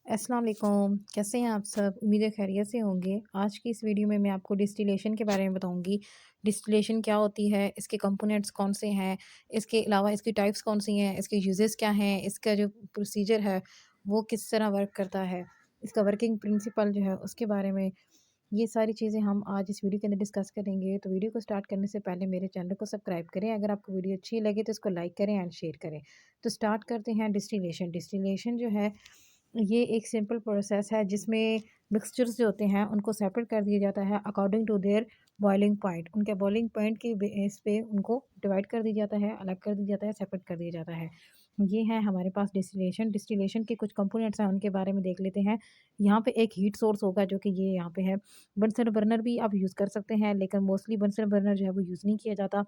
अस्सलाम वालेकुम, कैसे हैं आप सब? उम्मीद है खैरियत से होंगे। आज की इस वीडियो में मैं आपको डिस्टिलेशन के बारे में बताऊँगी। डिस्टिलेशन क्या होती है, इसके कंपोनेंट्स कौन से हैं, इसके अलावा इसकी टाइप्स कौन सी हैं, इसके यूजेस क्या हैं, इसका जो प्रोसीजर है वो किस तरह वर्क करता है, इसका वर्किंग प्रिंसिपल जो है उसके बारे में, ये सारी चीज़ें हम आज इस वीडियो के अंदर डिस्कस करेंगे। तो वीडियो को स्टार्ट करने से पहले मेरे चैनल को सब्सक्राइब करें। अगर आपको वीडियो अच्छी लगे तो इसको लाइक करें एंड शेयर करें। तो स्टार्ट करते हैं डिस्टिलेशन। डिस्टिलेशन जो है ये एक सिंपल प्रोसेस है जिसमें मिक्सचर्स जो होते हैं उनको सेपरेट कर दिया जाता है according to their boiling point. उनके बॉइलिंग पॉइंट के बेस पे उनको डिवाइड कर दिया जाता है, अलग कर दिया जाता है, सेपरेट कर दिया जाता है। ये है हमारे पास डिस्टिलेशन। डिस्टिलेशन के कुछ कंपोनेंट्स हैं, उनके बारे में देख लेते हैं। यहाँ पे एक हीट सोर्स होगा जो कि ये यहाँ पे है। बंसन बर्नर भी आप यूज़ कर सकते हैं, लेकिन मोस्टली बंसन बर्नर जो है वो यूज़ नहीं किया जाता।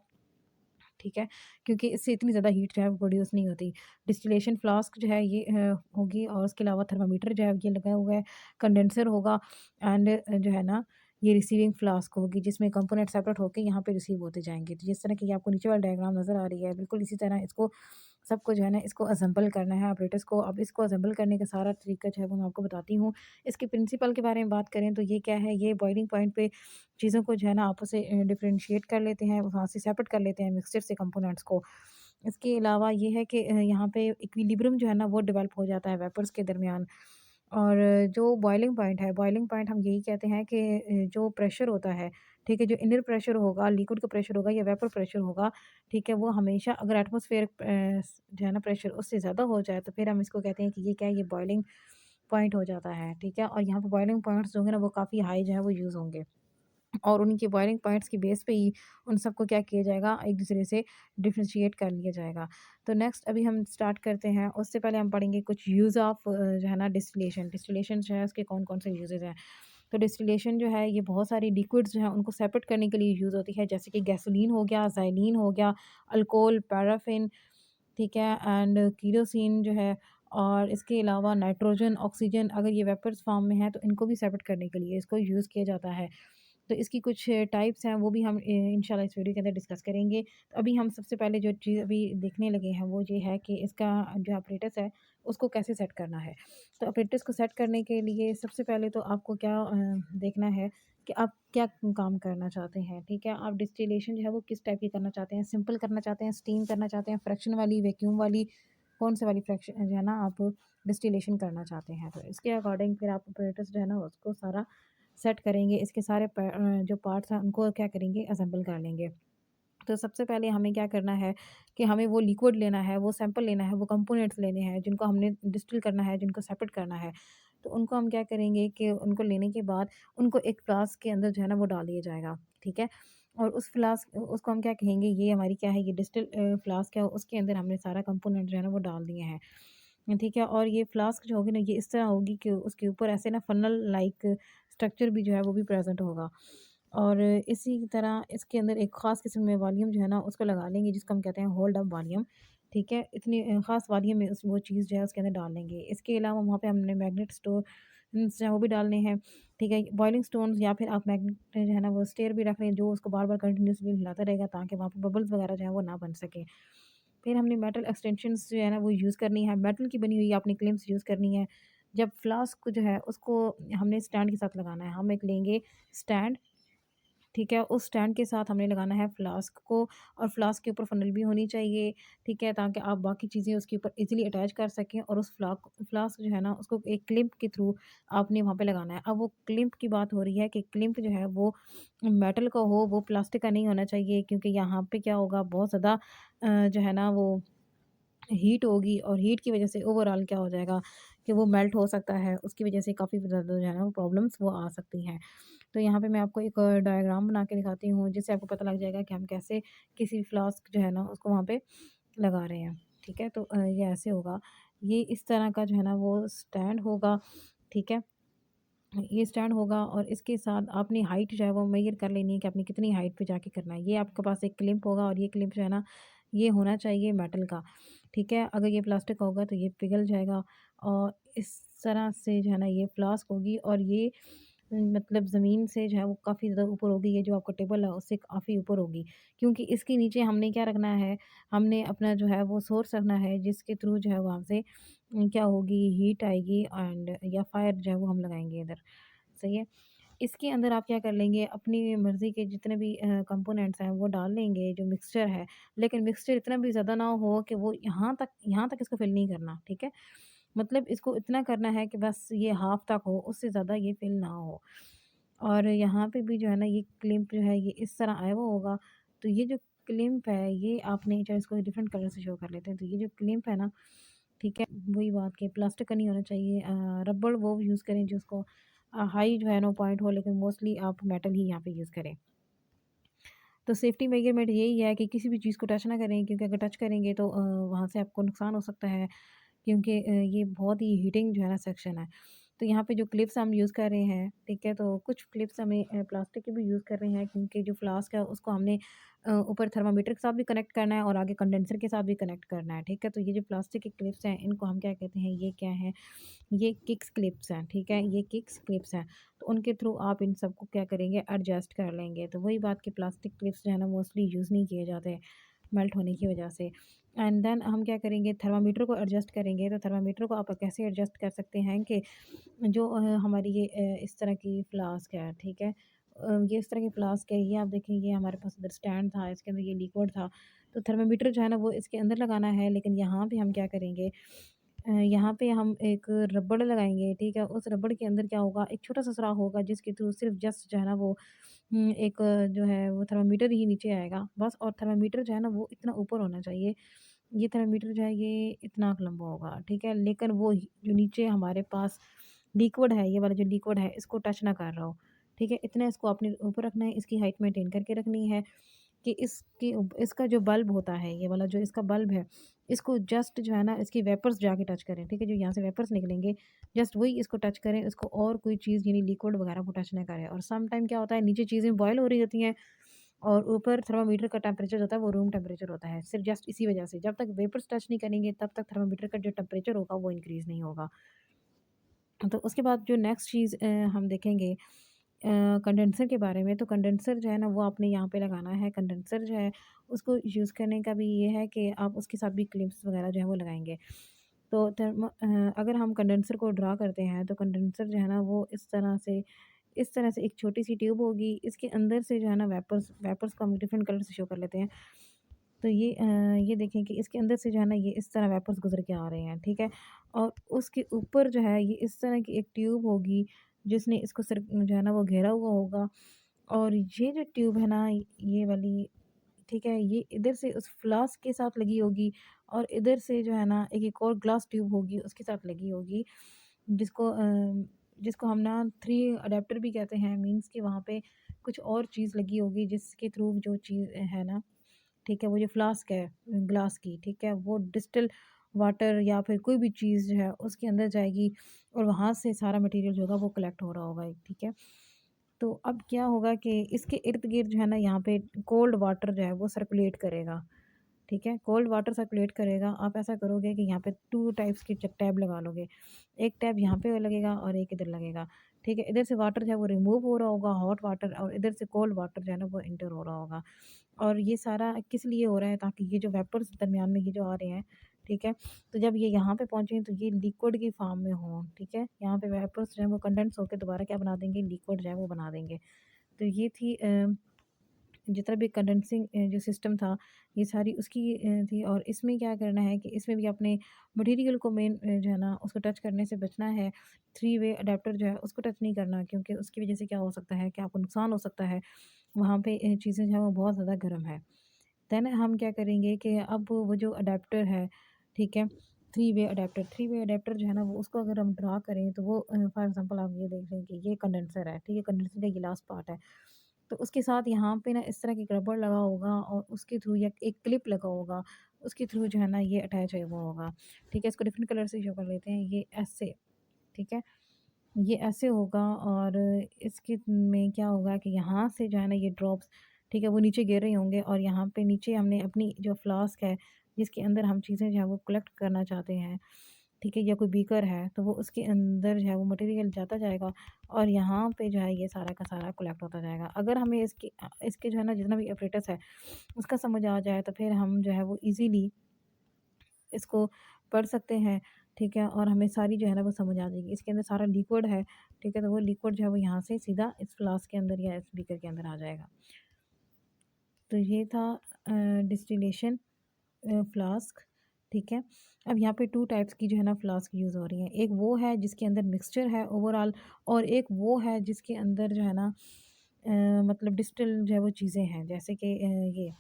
ठीक है? क्योंकि इससे इतनी ज़्यादा हीट जो है वो प्रोड्यूस नहीं होती। डिस्टिलेशन फ्लास्क जो है ये होगी, और उसके अलावा थर्मामीटर जो है ये लगा हुआ है, कंडेंसर होगा एंड जो है ना ये रिसीविंग फ्लास्क होगी जिसमें कंपोनेंट सेपरेट होके यहाँ पे रिसीव होते जाएँगे। तो जिस तरह की आपको नीचे वाली डायग्राम नज़र आ रही है, बिल्कुल इसी तरह इसको सबको जो है ना इसको असेंबल करना है ऑपरेटर्स को। अब इसको असेंबल करने का सारा तरीका जो है वो मैं आपको बताती हूँ। इसके प्रिंसिपल के बारे में बात करें तो ये क्या है, ये बॉइलिंग पॉइंट पे चीज़ों को जो है ना आपस से डिफरेंशिएट कर लेते हैं, वहाँ से सेपरेट कर लेते हैं मिक्सचर से कंपोनेंट्स को। इसके अलावा ये है कि यहाँ पे इक्विलिब्रियम जो है ना वो डेवलप हो जाता है वेपर्स के दरमियान। और जो बॉइलिंग पॉइंट है, बॉइलिंग पॉइंट हम यही कहते हैं कि जो प्रेशर होता है, ठीक है, जो इनर प्रेशर होगा, लिक्विड का प्रेशर होगा या वेपर प्रेशर होगा, ठीक है, वो हमेशा अगर एटमॉस्फेरिक जो है ना प्रेशर उससे ज़्यादा हो जाए तो फिर हम इसको कहते हैं कि ये क्या है, ये बॉइलिंग पॉइंट हो जाता है, ठीक है। और यहाँ पे बॉइलिंग पॉइंट्स जो होंगे ना वो काफ़ी हाई जो है वो यूज़ होंगे। और उनके बॉइलिंग पॉइंट्स की बेस पे ही उन सबको क्या किया जाएगा, एक दूसरे से डिफरेंशिएट कर लिया जाएगा। तो नेक्स्ट अभी हम स्टार्ट करते हैं, उससे पहले हम पढ़ेंगे कुछ यूज़ ऑफ जो है ना डिस्टिलेशन। डिस्टिलेशन जो है उसके कौन-कौन से यूजेज़ हैं। तो डिस्टिलेशन जो है ये बहुत सारी लिक्विड्स जो हैं उनको सेपरेट करने के लिए यूज़ होती है, जैसे कि गैसोलीन हो गया, ज़ाइलीन हो गया, अल्कोहल, पैराफिन, ठीक है, एंड केरोसिन जो है, और इसके अलावा नाइट्रोजन, ऑक्सीजन, अगर ये वेपर्स फॉर्म में है तो इनको भी सेपरेट करने के लिए इसको यूज़ किया जाता है। तो इसकी कुछ टाइप्स हैं वो भी हम इंशाल्लाह इस वीडियो के अंदर डिस्कस करेंगे। तो अभी हम सबसे पहले जो चीज़ अभी देखने लगे हैं वो ये है कि इसका जो ऑपरेटस है उसको कैसे सेट करना है। तो ऑपरेटस को सेट करने के लिए सबसे पहले तो आपको क्या देखना है कि आप क्या काम करना चाहते हैं, ठीक है? आप डिस्टिलेशन जो है वो किस टाइप की करना चाहते हैं? सिंपल करना चाहते हैं, स्टीम करना चाहते हैं, फ्रैक्शन वाली, वैक्यूम वाली, कौन से वाली फ्रैक्शन जो है ना आप डिस्टिलेशन करना चाहते हैं? तो इसके अकॉर्डिंग फिर आप ऑपरेटस जो है ना उसको सारा सेट करेंगे। इसके सारे जो पार्ट्स हैं उनको क्या करेंगे, असेंबल कर लेंगे। तो सबसे पहले हमें क्या करना है कि हमें वो लिक्विड लेना है, वो सैंपल लेना है, वो कंपोनेंट्स लेने हैं जिनको हमने डिस्टिल करना है, जिनको सेपरेट करना है। तो उनको हम क्या करेंगे कि उनको लेने के बाद उनको एक फ्लास्क के अंदर जो है ना वो डाल दिया जाएगा, ठीक है? और उस फ्लास्क उसको हम क्या कहेंगे, ये हमारी क्या है, ये डिस्टिल फ्लास्क है, उसके अंदर हमने सारा कंपोनेंट जो है ना वो डाल दिए हैं। ठीक है, और ये फ्लास्क जो होगी ना ये इस तरह होगी कि उसके ऊपर ऐसे ना फनल लाइक स्ट्रक्चर भी जो है वो भी प्रेज़ेंट होगा। और इसी तरह इसके अंदर एक ख़ास किस्म में वॉल्यूम जो है ना उसको लगा लेंगे जिसको हम कहते हैं होल्ड अप वॉल्यूम, ठीक है? इतनी ख़ास वॉल्यूम में उस वो चीज़ जो है उसके अंदर डाल लेंगे। इसके अलावा वहाँ पे हमने मैग्नेट स्टोन्स जो है वो भी डालने हैं, ठीक है? बॉइलिंग स्टोन्स, या फिर आप मैग्नेट जो है ना वो स्टेयर भी रख लें जो उसको बार-बार कंटिन्यूअसली हिलाता रहेगा ताकि वहाँ पे बबल्स वगैरह जो है वो ना बन सकें। फिर हमने मेटल एक्सटेंशंस जो है ना वो यूज़ करनी है, मेटल की बनी हुई आपने क्लिप्स यूज़ करनी है। जब फ्लास्क जो है उसको हमने स्टैंड के साथ लगाना है, हम एक लेंगे स्टैंड, ठीक है? उस स्टैंड के साथ हमने लगाना है फ्लास्क को, और फ्लास्क के ऊपर फनल भी होनी चाहिए, ठीक है? ताकि आप बाकी चीज़ें उसके ऊपर ईज़िली अटैच कर सकें, और उस फ्लास्क जो है ना उसको एक क्लिप के थ्रू आपने वहाँ पे लगाना है। अब वो क्लिप की बात हो रही है कि क्लिप जो है वो मेटल का हो, वो प्लास्टिक का नहीं होना चाहिए, क्योंकि यहाँ पे क्या होगा, बहुत ज़्यादा जो है ना वो हीट होगी, और हीट की वज़ह से ओवरऑल क्या हो जाएगा कि वो मेल्ट हो सकता है, उसकी वज़ह से काफ़ी ज़्यादा जो है ना प्रॉब्लम्स वो आ सकती हैं। तो यहाँ पे मैं आपको एक डायग्राम बना के दिखाती हूँ जिससे आपको पता लग जाएगा कि हम कैसे किसी फ्लास्क जो है ना उसको वहाँ पे लगा रहे हैं, ठीक है? तो ये ऐसे होगा, ये इस तरह का जो है ना वो स्टैंड होगा, ठीक है? ये स्टैंड होगा, और इसके साथ अपनी हाइट जो है वो मेज़र कर लेनी है कि आपने कितनी हाइट पे जाके करना है। ये आपके पास एक क्लिप होगा, और ये क्लिप जो है ना ये होना चाहिए मेटल का, ठीक है? अगर ये प्लास्टिक होगा तो ये पिघल जाएगा, और इस तरह से जो है ना ये फ्लास्क होगी, और ये मतलब ज़मीन से जो है वो काफ़ी ज़्यादा ऊपर होगी, ये जो आपका टेबल है उससे काफ़ी ऊपर होगी। क्योंकि इसके नीचे हमने क्या रखना है, हमने अपना जो है वो सोर्स रखना है जिसके थ्रू जो है वहाँ से क्या होगी, हीट आएगी एंड या फायर जो है वो हम लगाएँगे इधर, सही है। इसके अंदर आप क्या कर लेंगे, अपनी मर्ज़ी के जितने भी कंपोनेंट्स हैं वो डाल लेंगे जो मिक्सचर है, लेकिन मिक्सचर इतना भी ज़्यादा ना हो कि वो यहाँ तक इसको फ़िल नहीं करना, ठीक है? मतलब इसको इतना करना है कि बस ये हाफ़ तक हो, उससे ज़्यादा ये फ़िल ना हो। और यहाँ पे भी जो है ना ये क्लिप जो है ये इस तरह आया हुआ होगा, तो ये जो क्लिप है ये आपने चलो इसको डिफरेंट कलर से शो कर लेते हैं। तो ये जो क्लिप है ना, ठीक है? वही बात कि प्लास्टिक का नहीं होना चाहिए, रबड़ वो यूज़ करें जिसको हाई जो है नो पॉइंट हो, लेकिन मोस्टली आप मेटल ही यहाँ पे यूज़ करें। तो सेफ्टी मेजरमेंट यही है कि किसी भी चीज़ को टच ना करें, क्योंकि अगर टच करेंगे तो वहाँ से आपको नुकसान हो सकता है, क्योंकि ये बहुत ही हीटिंग जो है ना सेक्शन है। तो यहाँ पे जो क्लिप्स हम यूज़ कर रहे हैं, ठीक है? तो कुछ क्लिप्स हमें प्लास्टिक के भी यूज़ कर रहे हैं, क्योंकि जो फ्लास्क है उसको हमने ऊपर थर्मामीटर के साथ भी कनेक्ट करना है और आगे कंडेंसर के साथ भी कनेक्ट करना है, ठीक है? तो ये जो प्लास्टिक के क्लिप्स हैं इनको हम क्या कहते हैं, ये क्या है? ये किक्स क्लिप्स हैं, ठीक है? ये किक्स क्लिप्स हैं। तो उनके थ्रू आप इन सबको क्या करेंगे, एडजस्ट कर लेंगे। तो वही बात कि प्लास्टिक क्लिप्स जो है ना मोस्टली यूज़ नहीं किए जाते मेल्ट होने की वजह से। एंड देन हम क्या करेंगे, थर्मामीटर को एडजस्ट करेंगे। तो थर्मामीटर को आप कैसे एडजस्ट कर सकते हैं कि जो हमारी ये इस तरह की फ्लास्क है, ठीक है? ये इस तरह की फ्लास्क है, ये आप देखें, ये हमारे पास इधर स्टैंड था, इसके अंदर ये लिक्विड था। तो थर्मामीटर जो है ना वो इसके अंदर लगाना है, लेकिन यहाँ पे हम क्या करेंगे, यहाँ पे हम एक रबड़ लगाएँगे, ठीक है? उस रबड़ के अंदर क्या होगा, एक छोटा-सा सुराख होगा जिसके थ्रू सिर्फ़ जस्ट जो है ना वो एक जो है वो थर्मामीटर ही नीचे आएगा बस। और थर्मामीटर जो है ना वो इतना ऊपर होना चाहिए, ये थर्मामीटर जो है ये इतना लंबा होगा, ठीक है? लेकिन वो जो नीचे हमारे पास लिक्विड है, ये वाला जो लिक्विड है इसको टच ना कर रहा हो, ठीक है? इतना इसको आपने ऊपर रखना है, इसकी हाइट मेंटेन करके रखनी है कि इसका जो बल्ब होता है, ये वाला जो इसका बल्ब है, इसको जस्ट जो है ना इसकी वेपर्स जाके टच करें, ठीक है? जो यहाँ से वेपर्स निकलेंगे, जस्ट वही इसको टच करें, इसको और कोई चीज़ यानी लिक्विड वगैरह को टच ना करें। और सम टाइम क्या होता है, नीचे चीज़ें बॉयल हो रही होती हैं और ऊपर थर्मामीटर का टेम्परेचर होता है वो रूम टेम्परेचर होता है। सिर्फ़ जस्ट इसी वजह से, जब तक वेपर्स टच नहीं करेंगे तब तक थर्मामीटर का जो टेम्परेचर होगा वो इंक्रीज़ नहीं होगा। तो उसके बाद जो नेक्स्ट चीज़ हम देखेंगे कंडेंसर के बारे में। तो कंडेंसर जो है ना वो आपने यहाँ पे लगाना है। कंडेंसर जो है उसको यूज़ करने का भी ये है कि आप उसके साथ भी क्लिप्स वगैरह जो है वो लगाएँगे। तो अगर हम कंडेंसर को ड्रा करते हैं तो कंडेंसर जो है ना वो इस तरह से एक छोटी-सी ट्यूब होगी। इसके अंदर से जो है ना वेपर्स वेपर्स को हम डिफरेंट कलर से शो कर लेते हैं। तो ये देखें कि इसके अंदर से जो है ना ये इस तरह वेपर्स गुज़र के आ रहे हैं, ठीक है? और उसके ऊपर जो है ये इस तरह की एक ट्यूब होगी जिसने इसको जो है ना वो घेरा हुआ होगा। और ये जो ट्यूब है ना ये वाली, ठीक है? ये इधर से उस फ्लास्क के साथ लगी होगी और इधर से जो है ना एक और ग्लास ट्यूब होगी उसके साथ लगी होगी, जिसको जिसको हम ना 3 अडैप्टर भी कहते हैं। मीन्स कि वहाँ पे कुछ और चीज़ लगी होगी जिसके थ्रू जो चीज़ है ना, ठीक है? वो जो फ्लास्क है ग्लास की, ठीक है? वो डिस्टिल वाटर या फिर कोई भी चीज़ जो है उसके अंदर जाएगी और वहाँ से सारा मटेरियल जो होगा वो कलेक्ट हो रहा होगा, ठीक है? तो अब क्या होगा कि इसके इर्द-गिर्द जो है ना यहाँ पे कोल्ड वाटर जो है वो सर्कुलेट करेगा, ठीक है? कोल्ड वाटर सर्कुलेट करेगा। आप ऐसा करोगे कि यहाँ पे 2 टाइप्स के च टैब लगा लोगे। एक टैब यहाँ पे लगेगा और एक इधर लगेगा, ठीक है? इधर से वाटर जो है वो रिमूव हो रहा होगा, हॉट वाटर, और इधर से कोल्ड वाटर जो है ना वो एंटर हो रहा होगा। और ये सारा किस लिए हो रहा है, ताकि ये जो वेपर्स दरमियान में ये जो आ रहे हैं, ठीक है? तो जब ये यहाँ पे पहुँचे तो ये लिक्विड की फॉर्म में हों, ठीक है? यहाँ पे वेपर्स जो है वो कंडेंस होके दोबारा क्या बना देंगे, लिक्विड जो है वो बना देंगे। तो ये थी जितना भी कंडेंसिंग जो सिस्टम था, ये सारी उसकी थी। और इसमें क्या करना है कि इसमें भी अपने मटेरियल को मेन जो है ना उसको टच करने से बचना है। 3 वे अडैप्टर जो है उसको टच नहीं करना, क्योंकि उसकी वज़ह से क्या हो सकता है कि आपको नुकसान हो सकता है। वहाँ पे चीज़ें जो हैं वो बहुत ज़्यादा गर्म है। देन हम क्या करेंगे कि अब वो जो अडैप्टर है, ठीक है? 3 वे अडैप्टर जो है ना वो उसको अगर हम ड्रा करें तो वो फॉर एग्ज़ाम्पल आप ये देख लें कि ये कंडेंसर है, ठीक है? कंडेंसर का ये लास्ट पार्ट है। तो उसके साथ यहाँ पे ना इस तरह की रबड़ लगा होगा और उसके थ्रू या एक क्लिप लगा होगा, उसके थ्रू जो है ना ये अटैच है वो होगा, ठीक है? इसको डिफरेंट कलर से शो कर लेते हैं, ये ऐसे, ठीक है? ये ऐसे होगा और इसके में क्या होगा कि यहाँ से जो है ना ये ड्रॉप्स, ठीक है, वो नीचे गिर रहे होंगे और यहाँ पे नीचे हमने अपनी जो फ्लास्क है जिसके अंदर हम चीज़ें जो है वो कलेक्ट करना चाहते हैं, ठीक है, या कोई बीकर है तो वो उसके अंदर जो है वो मटेरियल जाता जाएगा और यहाँ पे जो है ये सारा का सारा कलेक्ट होता जाएगा। अगर हमें इसके जो है ना जितना भी ऑपरेटर्स है उसका समझ आ जाए तो फिर हम जो है वो ईज़िली इसको पढ़ सकते हैं। ठीक है? और हमें सारी जो है ना वो समझ आ जाएगी। इसके अंदर सारा लिक्विड है, ठीक है? तो वो लिक्विड जो है वो यहाँ से सीधा इस फ्लास्क के अंदर या इस बीकर के अंदर आ जाएगा। तो ये था डिस्टिलेशन फ्लास्क, ठीक है? अब यहाँ पे 2 टाइप्स की जो है ना फ्लास्क यूज़ हो रही हैं। एक वो है जिसके अंदर मिक्सचर है ओवरऑल, और एक वो है जिसके अंदर जो है ना मतलब डिस्टिल जो है वो चीज़ें हैं, जैसे कि ये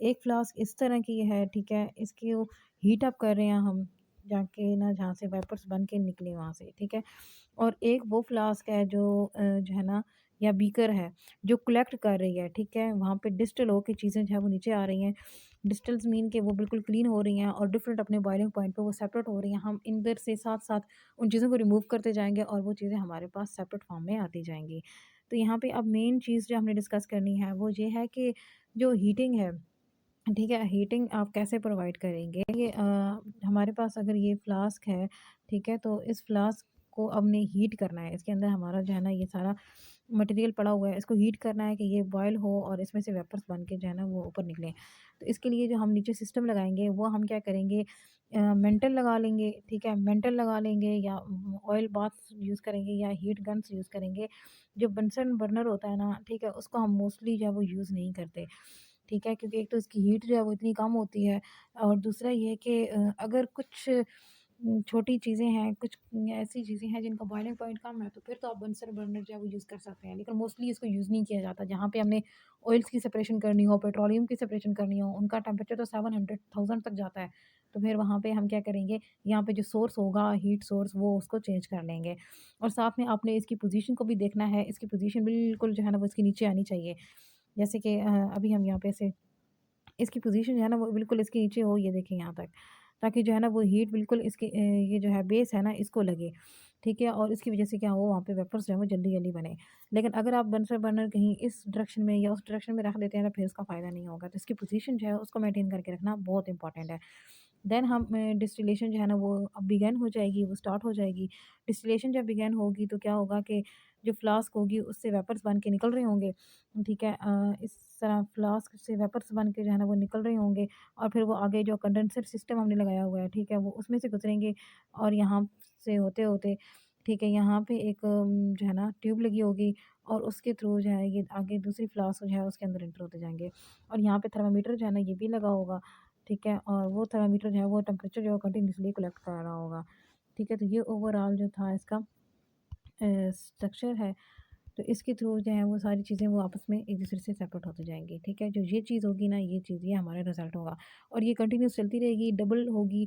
एक फ्लास्क इस तरह की है, ठीक है? इसको हीट अप कर रहे हैं हम, जाके ना जहाँ से वेपर्स बन के निकले वहाँ से, ठीक है? और एक वो फ्लास्क है जो जो है ना, या बीकर है जो कलेक्ट कर रही है, ठीक है? वहाँ पे डिस्टिल होके चीज़ें जो है वो नीचे आ रही हैं। डिस्टिल्स मीन कि वो बिल्कुल क्लीन हो रही हैं और डिफरेंट अपने बॉइलिंग पॉइंट पे वो सेपरेट हो रही हैं। हम इधर से साथ-साथ उन चीज़ों को रिमूव करते जाएँगे और वो चीज़ें हमारे पास सेपरेट फॉर्म में आती जाएँगी। तो यहाँ पे अब मेन चीज़ जो हमने डिस्कस करनी है वो ये है कि जो हीटिंग है, ठीक है, हीटिंग आप कैसे प्रोवाइड करेंगे? ये हमारे पास अगर ये फ्लास्क है, ठीक है, तो इस फ्लास्क को हमने हीट करना है। इसके अंदर हमारा जो है ना ये सारा मटेरियल पड़ा हुआ है, इसको हीट करना है कि ये बॉयल हो और इसमें से वेपर्स बन के जो है ना वो ऊपर निकलें। तो इसके लिए जो हम नीचे सिस्टम लगाएँगे वो हम क्या करेंगे, मेंटल लगा लेंगे, ठीक है, मेंटल लगा लेंगे या ऑयल बाथ यूज़ करेंगे या हीट गन्स यूज़ करेंगे। जो बंसन बर्नर होता है ना, ठीक है, उसको हम मोस्टली जो है वो यूज़ नहीं करते। ठीक है? क्योंकि एक तो इसकी हीट जो है वो इतनी कम होती है, और दूसरा ये है कि अगर कुछ छोटी चीज़ें हैं, कुछ ऐसी चीज़ें हैं जिनका बॉइलिंग पॉइंट कम है, तो फिर तो आप बंसन बर्नर जो है वो यूज़ कर सकते हैं। लेकिन मोस्टली इसको यूज़ नहीं किया जाता। जहाँ पे हमने ऑयल्स की सेपरेशन करनी हो, पेट्रोलियम की सेपरेशन करनी हो, उनका टेम्परेचर तो 700,000 तक जाता है। तो फिर वहाँ पे हम क्या करेंगे, यहाँ पे जो सोर्स होगा हीट सोर्स, वो उसको चेंज कर लेंगे। और साथ में आपने इसकी पोज़ीशन को भी देखना है, इसकी पोज़ीशन बिल्कुल जो है ना वो इसके नीचे आनी चाहिए। जैसे कि अभी हम यहाँ पे ऐसे इसकी पोज़ीशन जो है ना वो बिल्कुल इसके नीचे हो, ये देखें यहाँ तक, ताकि जो है ना वो हीट बिल्कुल इसके ये जो है बेस है ना इसको लगे, ठीक है? और इसकी वज़ह से क्या हो, वहाँ पे वेपर्स जो है वो जल्दी-जल्दी बने। लेकिन अगर आप बंसर बर्नर कहीं इस डायरेक्शन में या उस डायरेक्शन में रख देते हैं तो फिर उसका फ़ायदा नहीं होगा। तो इसकी पोज़ीशन जो है उसको मेंटेन करके रखना बहुत इंपॉर्टेंट है। देन हम डिस्टिलेशन जो है ना वो अब बिगिन हो जाएगी, वो स्टार्ट हो जाएगी। डिस्टिलेशन जब बिगिन होगी तो क्या होगा कि जो फ्लास्क होगी उससे वेपर्स बन के निकल रहे होंगे, ठीक है? इस तरह फ्लास्क से वेपर्स बन के जो है ना वो निकल रहे होंगे, और फिर वो आगे जो कंडेंसर सिस्टम हमने लगाया हुआ है, ठीक है? वो उसमें से गुज़रेंगे और यहाँ से होते-होते, ठीक है, यहाँ पे एक जो है ना ट्यूब लगी होगी, और उसके थ्रू जो है ये आगे दूसरी फ्लास्क जो है उसके अंदर एंटर होते जाएँगे। और यहाँ पे थर्मामीटर जो है ना ये भी लगा होगा, ठीक है? और वो थर्मामीटर जो है वो टेम्परेचर जो है कंटीन्यूअसली कलेक्ट कर रहा होगा, ठीक है? तो ये ओवरऑल जो था इसका स्ट्रक्चर है। तो इसके थ्रू जो है वो सारी चीज़ें वो आपस में एक-दूसरे से सेपरेट होती जाएँगी, ठीक है? जो ये चीज़ होगी ना, ये चीज़, ये हमारा रिज़ल्ट होगा, और ये कंटिन्यूअस चलती रहेगी, डबल होगी।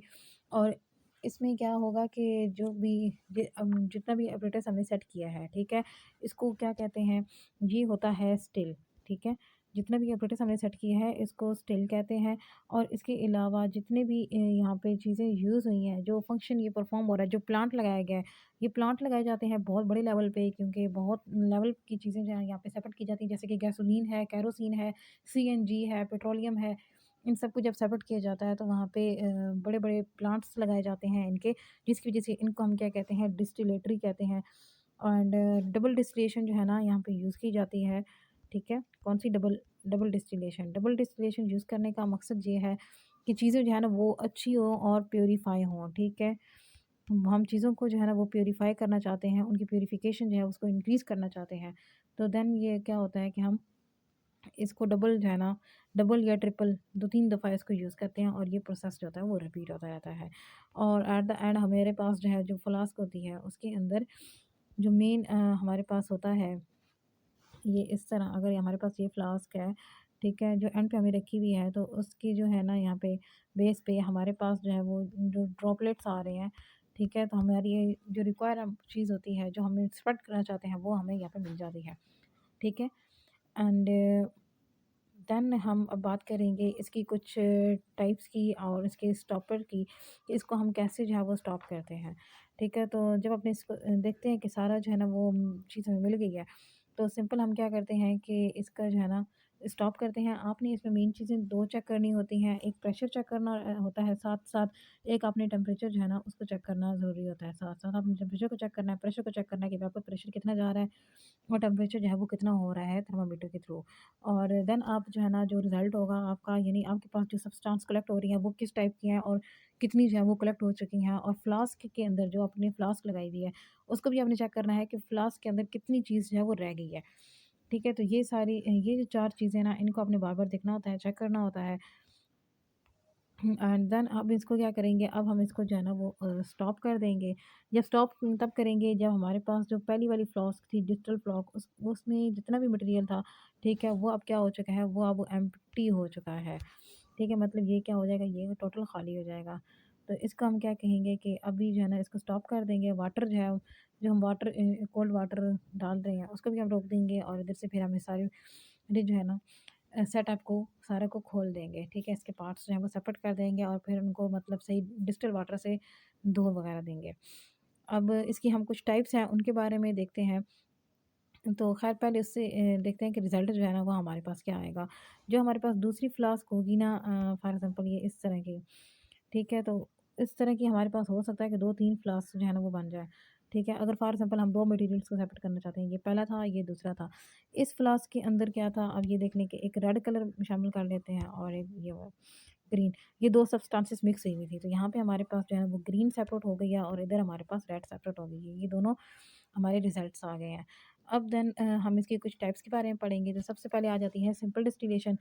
और इसमें क्या होगा कि जो भी जितना भी एपरेटस हमने सेट किया है, ठीक है? इसको क्या कहते हैं, ये होता है स्टिल, ठीक है? जितना भी एपरेटस हमने सेट किया है इसको स्टिल कहते हैं। और इसके अलावा जितने भी यहाँ पे चीज़ें यूज़ हुई हैं, जो फंक्शन ये परफ़ॉर्म हो रहा है, जो प्लांट लगाया गया है, ये प्लांट लगाए जाते हैं बहुत बड़े लेवल पे, क्योंकि बहुत लेवल की चीज़ें जो हैं यहाँ पे सेपरेट की जाती हैं, जैसे कि गैसोलीन है, केरोसिन है, सीएनजी है, पेट्रोलियम है। इन सबको जब सेपरेट किया जाता है तो वहाँ पे बड़े-बड़े प्लांट्स लगाए जाते हैं इनके, जिसकी वज़ह से इनको हम क्या कहते हैं, डिस्टिलेटरी कहते हैं। एंड डबल डिस्टिलेशन जो है ना यहाँ पे यूज़ की जाती है, ठीक है? कौन-सी double double distillation? Double distillation use करने का मकसद ये है कि चीज़ें जो है ना वो अच्छी हों और प्यूरीफाई हों, ठीक है? हम चीज़ों को जो है ना वो प्यूरीफाई करना चाहते हैं, उनकी प्यूरिफिकेशन जो है उसको इंक्रीज़ करना चाहते हैं। तो देन ये क्या होता है कि हम इसको डबल जो है ना, डबल या ट्रिपल 2-3 दफ़ा इसको यूज़ करते हैं, और ये प्रोसेस जो होता है वो रिपीट होता रहता है। और एट द एंड हमारे पास जो है जो फ्लास्क होती है उसके अंदर जो मेन हमारे पास होता है, ये इस तरह, अगर ये हमारे पास ये फ्लास्क है, ठीक है, जो एंड पे हमने रखी हुई है, तो उसकी जो है ना यहाँ पे बेस पे हमारे पास जो है वो जो ड्रॉपलेट्स आ रहे हैं, ठीक है, तो हमारी ये जो रिक्वायर चीज़ होती है, जो हमें स्प्रेड करना चाहते हैं, वो हमें यहाँ पे मिल जाती है, ठीक है। एंड देन हम अब बात करेंगे इसकी कुछ टाइप्स की और इसके स्टॉपर की, कि इसको हम कैसे जो है वो स्टॉप करते हैं, ठीक है। तो जब अपने इसको देखते हैं कि सारा जो है ना वो चीज़ हमें मिल गई है, तो सिंपल हम क्या करते हैं कि इसका जो है ना स्टॉप करते हैं, आपने इसमें मेन चीज़ें 2 चेक करनी होती हैं। एक प्रेशर चेक करना होता है साथ-साथ, एक आपने टेम्परेचर जो है ना उसको चेक करना ज़रूरी होता है। साथ-साथ आपने टेम्परेचर को चेक करना है, प्रेशर को चेक करना है कि आपका प्रेशर कितना जा रहा है और टेम्परेचर जो है वो कितना हो रहा है थर्मामीटर के थ्रू। और देन आप जो है ना जो रिज़ल्ट होगा आपका, यानी आपके पास जो सब्सटेंस कलेक्ट हो रही है वो किस टाइप की है और कितनी जो है वो कलेक्ट हो चुकी हैं, और फ्लास्क के अंदर जो आपने फ्लास्क लगाई हुई है उसको भी आपने चेक करना है कि फ्लास्क के अंदर कितनी चीज़ जो है वो रह गई है। ठीक है? तो ये सारी ये जो 4 चीज़ें ना इनको आपने बार-बार देखना होता है, चेक करना होता है। एंड देन अब इसको क्या करेंगे, अब हम इसको जो है ना वो स्टॉप कर देंगे। जब स्टॉप तब करेंगे जब हमारे पास जो पहली वाली फ्लास्क थी डिजिटल क्लॉक, उसमें जितना भी मटेरियल था, ठीक है, वो अब क्या हो चुका है, वो अब एम्प्टी हो चुका है। ठीक है, मतलब ये क्या हो जाएगा, ये टोटल खाली हो जाएगा। तो इसको हम क्या कहेंगे कि अभी जो है ना इसको स्टॉप कर देंगे। वाटर जो है, जो हम वाटर कोल्ड वाटर डाल रहे हैं उसको भी हम रोक देंगे, और इधर से फिर हम ये सारी ये जो है ना सेटअप को सारे को खोल देंगे। ठीक है, इसके पार्ट्स जो हैं वो सेपरेट कर देंगे और फिर उनको मतलब सही डिस्टिल वाटर से धो वगैरह देंगे। अब इसकी हम कुछ टाइप्स हैं उनके बारे में देखते हैं। तो ख़ैर पहले उससे देखते हैं कि रिज़ल्ट जो है ना वो हमारे पास क्या आएगा। जो हमारे पास दूसरी फ्लास्क होगी ना, फॉर एग्ज़ाम्पल ये इस तरह की, ठीक है? तो इस तरह की हमारे पास हो सकता है कि 2-3 फ्लास्क जो है ना वो बन जाए। ठीक है? अगर फॉर एग्ज़ाम्पल हम 2 मटीरियल्स को सेपरेट करना चाहते हैं, ये पहला था, ये दूसरा था। इस फ्लास्क के अंदर क्या था, अब ये देख लें कि एक रेड कलर शामिल कर लेते हैं और एक ये वो ग्रीन। ये 2 सब्सटेंसेस मिक्स हुई हुई थी, तो यहाँ पे हमारे पास जो है वो ग्रीन सेपरेट हो गई है और इधर हमारे पास रेड सेपरेट हो गई है। ये दोनों हमारे रिजल्ट्स आ गए हैं। अब देन हम इसके कुछ टाइप्स के बारे में पढ़ेंगे। तो सबसे पहले आ जाती है सिंपल डिस्टिलेशन।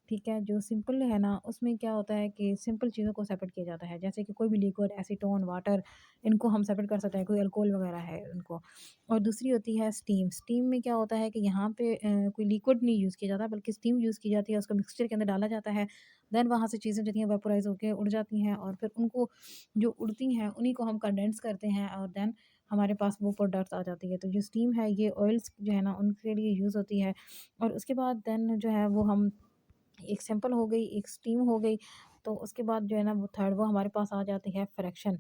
ठीक है, जो सिंपल है ना उसमें क्या होता है कि सिंपल चीज़ों को सेपरेट किया जाता है, जैसे कि कोई भी लिक्विड, एसीटोन, वाटर, इनको हम सेपरेट कर सकते हैं, कोई अल्कोहल वगैरह है उनको। और दूसरी होती है स्टीम। स्टीम में क्या होता है कि यहाँ पे कोई लिक्विड नहीं यूज़ किया जाता, बल्कि स्टीम यूज़ की जाती है, उसको मिक्सचर के अंदर डाला जाता है। देन वहाँ से चीज़ें जो हैं वेपोराइज़ होके उड़ जाती हैं, और फिर उनको जो उड़ती हैं उन्हीं को हम कंडेंस करते हैं, और देन हमारे पास वो प्रोडक्ट्स आ जाती है। तो जो स्टीम है ये ऑयल्स जो है ना उनके लिए यूज़ होती है। और उसके बाद देन जो है वो हम, एक सिंपल हो गई, एक स्टीम हो गई। तो उसके बाद जो है ना वो थर्ड वो हमारे पास आ जाती है फ्रैक्शन।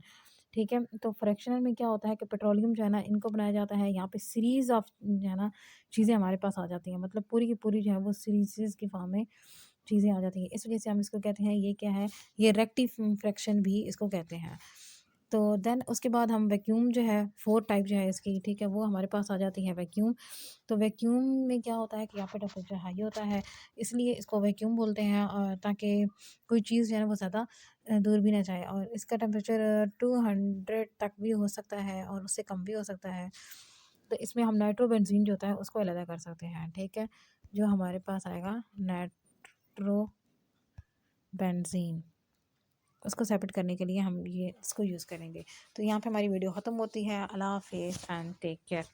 ठीक है? तो फ्रैक्शनल में क्या होता है कि पेट्रोलियम जो है ना इनको बनाया जाता है। यहाँ पे सीरीज़ ऑफ जो है ना चीज़ें हमारे पास आ जाती हैं। मतलब पूरी की पूरी जो है वो सीरीज़ की फॉर्म में चीज़ें आ जाती हैं। इस वज़ह से हम इसको कहते हैं, ये क्या है, ये रेक्टिव फ्रैक्शन भी इसको कहते हैं। तो देन उसके बाद हम वैक्यूम जो है 4 टाइप जो है इसकी, ठीक है, वो हमारे पास आ जाती है वैक्यूम। तो वैक्यूम में क्या होता है कि यहाँ पे टेम्परेचर हाई होता है, इसलिए इसको वैक्यूम बोलते हैं, ताकि कोई चीज़ जो है ना वो ज़्यादा दूर भी ना जाए, और इसका टेम्परेचर 200 तक भी हो सकता है और उससे कम भी हो सकता है। तो इसमें हम नाइट्रोबेंज़ीन जो होता है उसको अलग कर सकते हैं, ठीक है? जो हमारे पास आएगा नाइट्रोबेंज़ीन, उसको सेपरेट करने के लिए हम ये इसको यूज़ करेंगे। तो यहाँ पे हमारी वीडियो ख़त्म होती है। अल्लाह हाफ़िज़ एंड टेक केयर।